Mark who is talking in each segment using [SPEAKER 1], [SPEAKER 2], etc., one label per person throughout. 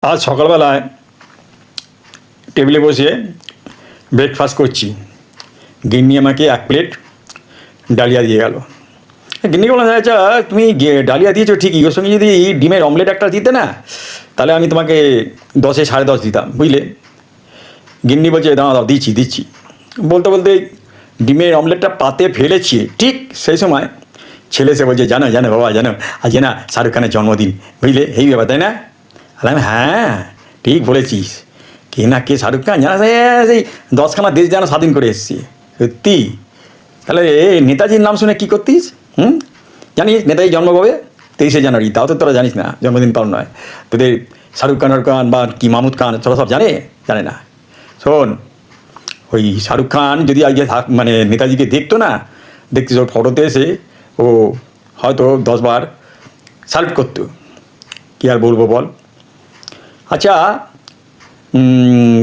[SPEAKER 1] আজ সকালবেলায় টেবিলে বসে ব্রেকফাস্ট করছি, গিন্নি আমাকে 1 প্লেট ডালিয়া দিয়ে গেল। গিন্নিকে বললাম, আচ্ছা তুমি ডালিয়া দিয়েছো ঠিকই, ওর সঙ্গে যদি ডিমের অমলেট একটা দিতে না, তাহলে আমি তোমাকে 10-এ 10.5 দিতাম, বুঝলে। গিন্নি বলছে দাঁড়াও দাঁড়াও, দিচ্ছি দিচ্ছি। বলতে বলতে ডিমের অমলেটটা পাতে ফেলেছি, ঠিক সেই সময় ছেলে এসে বলছে, জানো জানো বাবা জানো, আজকে না শাহরুখ খানের জন্মদিন, বুঝলে, এই ব্যাপার তাই না? আমি হ্যাঁ ঠিক বলেছিস, কে না কে শাহরুখ খান জানা, সেই 10খানা দেশ যেন স্বাধীন করে এসেছি, সত্যি। তাহলে নেতাজির নাম শুনে কী করতিস? জানিস নেতাজি জন্ম কবে? 23শে জানুয়ারি। তাও তো তোরা জানিস না, জন্মদিন পালন নয় তোদের। শাহরুখ খান বা কি মাহমুদ খান, তোরা সব জানে না। শোন, ওই শাহরুখ খান যদি আজকে মানে নেতাজিকে দেখতো না, দেখতিস ওর ফটোতে এসে ও হয়তো 10 বার স্যালুট করতো। কী আর বলবো বল। আচ্ছা,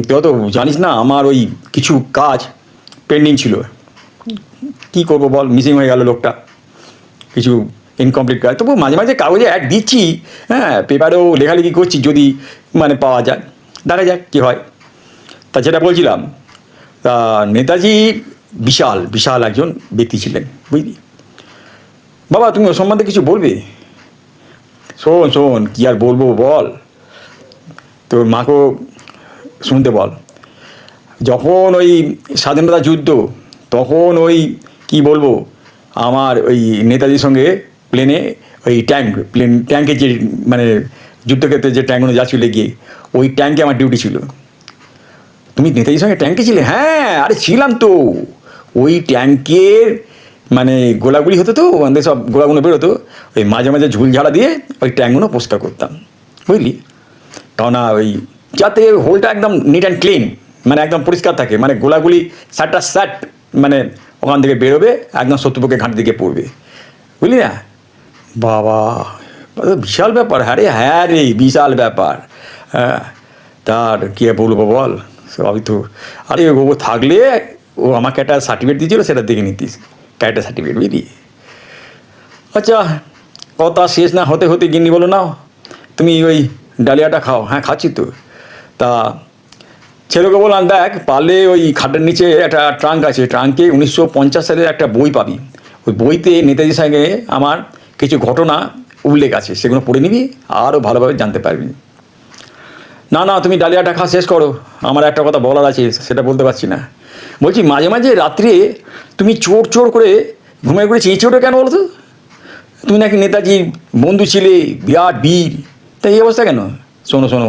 [SPEAKER 1] তুই তো জানিস না আমার ওই কিছু কাজ পেন্ডিং ছিল। কী করবো বল, মিসিং হয়ে গেল লোকটা, কিছু ইনকমপ্লিট কাজ। তবু মাঝে মাঝে কাগজে অ্যাড দিচ্ছি, হ্যাঁ, পেপারেও লেখালেখি করছি, যদি মানে পাওয়া যায়, দেখা যাক কী হয়। তা যেটা বলছিলাম, তা নেতাজি বিশাল বিশাল একজন ব্যক্তি ছিলেন, বুঝলি। বাবা তুমি ওর সম্বন্ধে কিছু বলবে? শোন শোন, কী আর বলবো বল, তোর মাকেও শুনতে বল। যখন ওই স্বাধীনতা যুদ্ধ, তখন ওই কি বলবো, আমার ওই নেতাজির সঙ্গে প্লেনে ওই ট্যাঙ্কের যে মানে যুদ্ধক্ষেত্রে যে ট্যাঙ্কগুলো যাচ্ছিল গিয়ে, ওই ট্যাঙ্কে আমার ডিউটি ছিল। তুমি নেতাজির সঙ্গে ট্যাঙ্কে ছিলে? হ্যাঁ, আরে ছিলাম তো। ওই ট্যাঙ্কের মানে গোলাগুলি হতো, তো আমাদের সব গোলাগুলো বেরোতো, ওই মাঝে মাঝে ঝুল ঝাড়া দিয়ে ওই ট্যাঙ্কগুলো পরিষ্কার করতাম, বুঝলি। কেননা ওই যাতে হোলটা একদম নিট অ্যান্ড ক্লিন, মানে একদম পরিষ্কার থাকে, মানে গোলাগুলি স্যাট মানে ওখান থেকে বেরোবে, একদম শত্রুপক্ষের ঘাঁটির দিকে পড়বে, বুঝলি না। বাবা, বিশাল ব্যাপার। হ্যাঁ রে বিশাল ব্যাপার। হ্যাঁ, তার কী বলবো বল, সবই তো। আরে ও থাকলে ও আমাকে একটা সার্টিফিকেট দিয়েছিল, সেটা দেখে নিতিস, ক্যারেক্টার সার্টিফিকেট, বুঝলি। আচ্ছা, কথা শেষ না হতে হতে গিন্নি বলো, নাও তুমি ওই ডালিয়াটা খাও। হ্যাঁ খাচ্ছি তো। তা ছেলেকে বললাম, দেখ পারলে ওই খাটের নিচে একটা ট্রাঙ্ক আছে, ট্রাঙ্কে 1950 সালের একটা বই পাবি। ওই বইতে নেতাজির সঙ্গে আমার কিছু ঘটনা উল্লেখ আছে, সেগুলো পড়ে নিবি, আরও ভালোভাবে জানতে পারবি। না না, তুমি ডালিয়াটা খাওয়া শেষ করো, আমার একটা কথা বলার আছে, সেটা বলতে পারছি না। বলছি, মাঝে মাঝে রাত্রে তুমি চোর করে ঘুমিয়ে করে চেঁচে ওঠো কেন বলো তো? তুমি নাকি নেতাজির বন্ধু ছিলে, বিরাট বীর, তা এই অবস্থা কেন? শোনো শোনো,